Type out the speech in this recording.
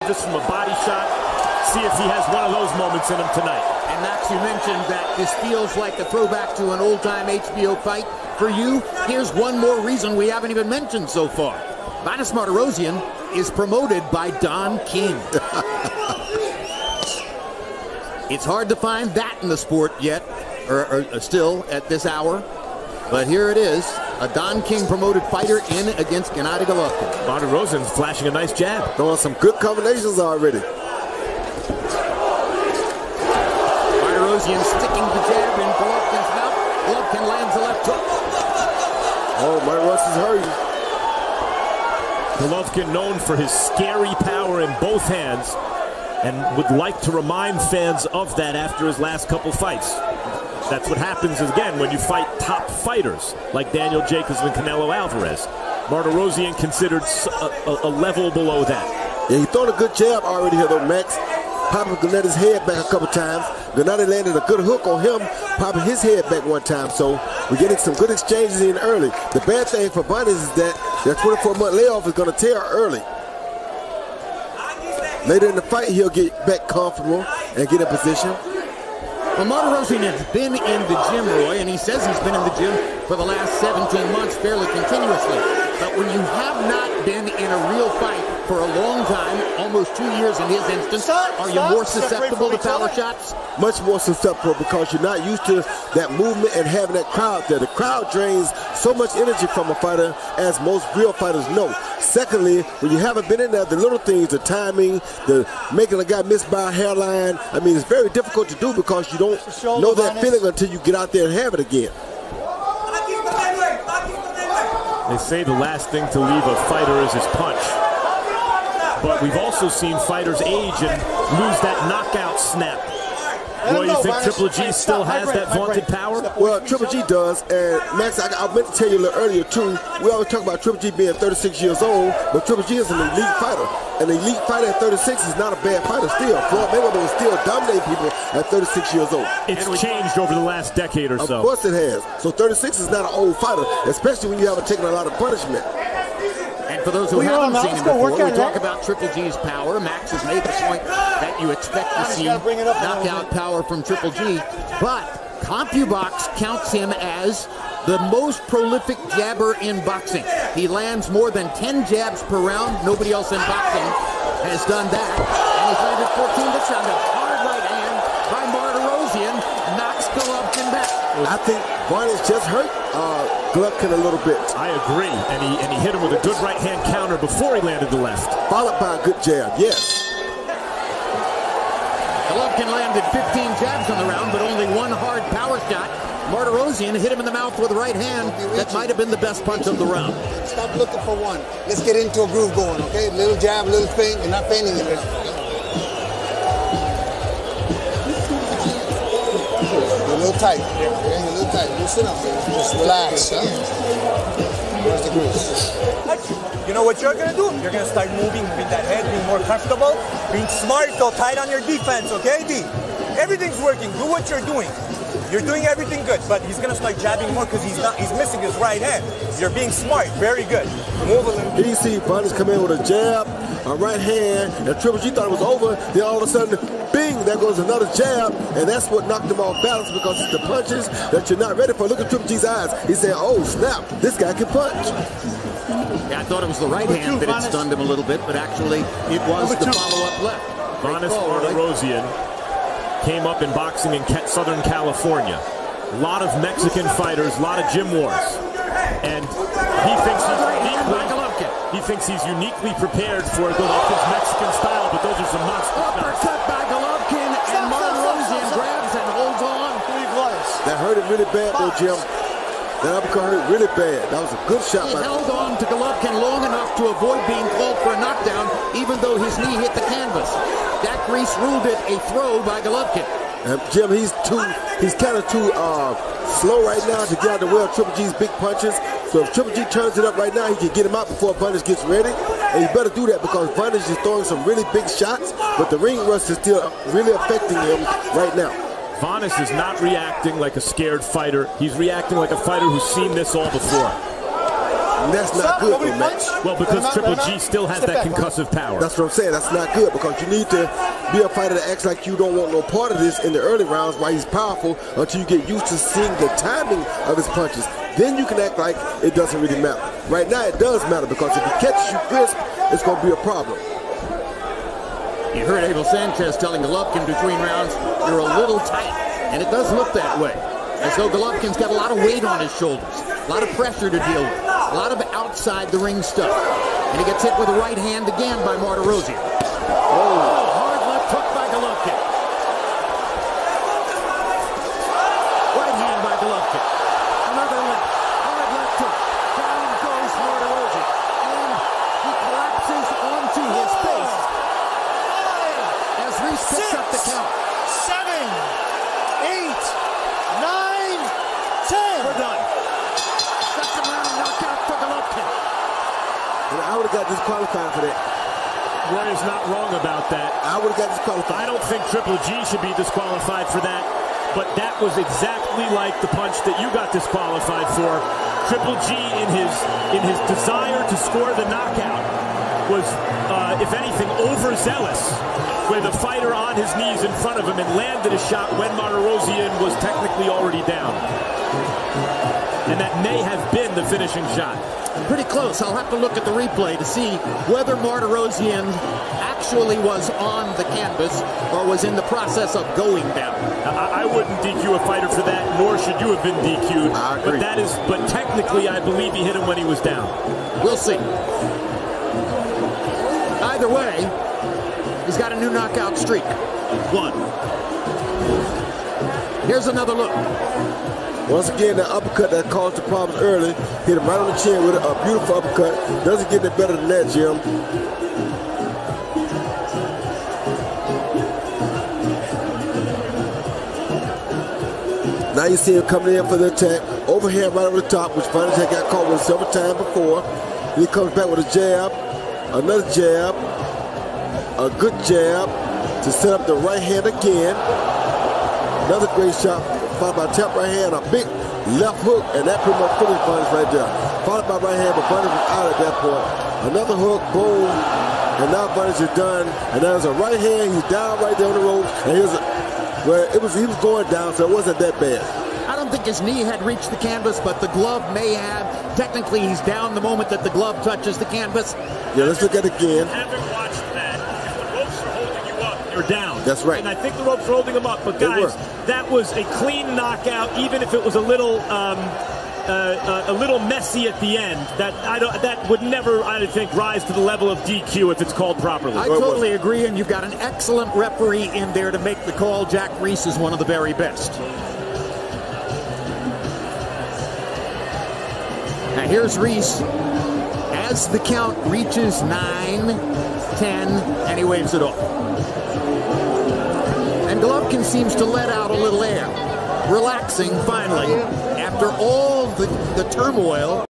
Just from a body shot, see if he has one of those moments in him tonight. And Max, you mentioned that this feels like a throwback to an old-time HBO fight. For you, here's one more reason we haven't even mentioned so far. Vanes Mартиросян is promoted by Don King. It's hard to find that in the sport yet, or still at this hour. But here it is, a Don King promoted fighter in against Gennadий Головкин. Mартиросян's flashing a nice jab. Throwing some good combinations already. Mартиросяn sticking the jab in Головкин's mouth. Головкin lands a left hook. Oh, Mартиросян's hurting. Головкin known for his scary power in both hands, and would like to remind fans of that after his last couple fights. That's what happens again when you fight top fighters like Daniel Jacobs and Canelo Alvarez. Mартиросяn considered a level below that. Yeah, he thrown a good jab already here though, Max. Popping Gennadий's head back a couple times. Gennadий landed a good hook on him, popping his head back one time. So we're getting some good exchanges in early. The bad thing for Vanes is that their 24-month layoff is going to tear early. Later in the fight, he'll get back comfortable and get in position. Well, Mартиросяn has been in the gym, Roy, and he says he's been in the gym for the last 17 months fairly continuously. But when you have not been in a real fight for a long time, almost 2 years in his instance, are you more susceptible to power shots? Much more susceptible because you're not used to that movement and having that crowd there. The crowd drains so much energy from a fighter, as most real fighters know. Secondly, when you haven't been in there, the little things, the timing, the making a guy miss by a hairline, I mean, it's very difficult to do because you don't know that feeling until you get out there and have it again. They say the last thing to leave a fighter is his punch. But we've also seen fighters age and lose that knockout snap. Roy, you think Triple G still has that vaunted power? Well, Triple G does, and Max, I meant to tell you a little earlier too, we always talk about Triple G being 36 years old, but Triple G is an elite fighter. An elite fighter at 36 is not a bad fighter still. Floyd Mayweather was still dominating people at 36 years old. It's changed over the last decade or so. Of course it has. So 36 is not an old fighter, especially when you haven't taken a lot of punishment. And for those who haven't seen him before, we talk about Triple G's power. Max has made the point that you expect to see knockout power from Triple G. But CompuBox counts him as the most prolific jabber in boxing. He lands more than 10 jabs per round. Nobody else in boxing has done that. And he's landed 14 this round. A hard right hand by Mартиросяn knocks Головкin back. I think Vanes just hurt Головkin a little bit. I agree, and he hit him with a good right hand counter before he landed the left. Followed by a good jab, yes. Головkin landed 15 jabs on the round, but only one hard power shot. Mартиросяn hit him in the mouth with a right hand that might have been the best punch of the round. Stop looking for one. Let's get into a groove going, okay? Little jab, little feint. You're not feinting it. You're a little tight. Okay? You're a little tight. Loosen up. Just relax. Huh? Where's the groove? You know what you're going to do? You're going to start moving that head, being more comfortable, being smart, so tight on your defense, okay, D? Everything's working. Do what you're doing. You're doing everything good, but he's going to start jabbing more because he's missing his right hand. You're being smart. Very good. Move a little. Here you see Vanes come in with a jab, a right hand, and Triple G thought it was over. Then all of a sudden, bing, there goes another jab, and that's what knocked him off balance because it's the punches that you're not ready for. Look at Triple G's eyes. He said, oh, snap, this guy can punch. Yeah, I thought it was the right hand that had stunned him a little bit, but actually it was the follow-up left. Vanes Mартиросяn came up in boxing in Southern California. A lot of Mexican fighters, a lot of gym wars. And he thinks he's uniquely prepared for Головkin's Mexican style, but those are some monster shots. Uppercut by Головkin, and Mартirosyan grabs and holds on. That hurt him really bad though, Jim. That uppercut hurt really bad. That was a good shot. He held on to Головkin long enough to avoid being called for a knockdown, even though his knee hit the canvas. Dak Reese ruled it a throw by Головkin. Jim, he's kind of too slow right now to get out the way of Triple G's big punches. So if Triple G turns it up right now, he can get him out before Vanes gets ready. And he better do that because Vanes is throwing some really big shots, but the ring rust is still really affecting him right now. Vanes is not reacting like a scared fighter. He's reacting like a fighter who's seen this all before. And that's not good for Max. Well, because Triple G still has that concussive power. That's what I'm saying. That's not good, because you need to be a fighter that acts like you don't want no part of this in the early rounds while he's powerful, until you get used to seeing the timing of his punches. Then you can act like it doesn't really matter. Right now it does matter, because if he catches you crisp, it's going to be a problem. You heard Abel Sanchez telling Головкин between rounds, you're a little tight. And it does look that way. As though Головkin's got a lot of weight on his shoulders, a lot of pressure to deal with, a lot of outside the ring stuff. And he gets hit with a right hand again by Martirosyan. Oh, hard left hook by Головkin. Right hand by Головkin. Another left, hard left hook. Down goes Martirosyan. And he collapses onto his face as Reese picks up the count. 7, 8, 9, 10. We're done. Second round knockout for Головkin. And I would have got disqualified for that. Roy is not wrong about that. I would have got disqualified. I don't think Triple G should be disqualified for that, but that was exactly like the punch that you got disqualified for. Triple G, in his desire to score the knockout, was, if anything, overzealous with a fighter on his knees in front of him, and landed a shot when Martirosyan was technically already down. And that may have been the finishing shot. Pretty close. I'll have to look at the replay to see whether Martirosyan actually was on the canvas or was in the process of going down. I wouldn't DQ a fighter for that, nor should you have been DQ'd. I agree. But technically, I believe he hit him when he was down. We'll see. Either way, he's got a new knockout streak. 1. Here's another look. Once again, the uppercut that caused the problems early, hit him right on the chin with a beautiful uppercut. Doesn't get any better than that, Jim. Now you see him coming in for the attack. Overhand right over the top, which Vanish had got caught with several times before. He comes back with a jab, another jab, a good jab to set up the right hand again. Another great shot, followed by tap right hand, a big left hook, and that pretty much finished Vanish right there. Followed by right hand, but Vanish was out at that point. Another hook, boom, and now Vanish is done. And there's a right hand, he's down right there on the ropes, and here's he was going down, so it wasn't that bad. I don't think his knee had reached the canvas, but the glove may have. Technically, he's down the moment that the glove touches the canvas. Yeah, let's look at it again. Having watched that, if the ropes are holding you up, you're down. That's right. And I think the ropes are holding him up. But guys, that was a clean knockout, even if it was a little messy at the end. That would never, I think, rise to the level of DQ if it's called properly. I totally agree, and you've got an excellent referee in there to make the call. Jack Reese is one of the very best. Now here's Reese as the count reaches 9, 10, and he waves it off. And Головkin seems to let out a little air, relaxing finally after all the turmoil.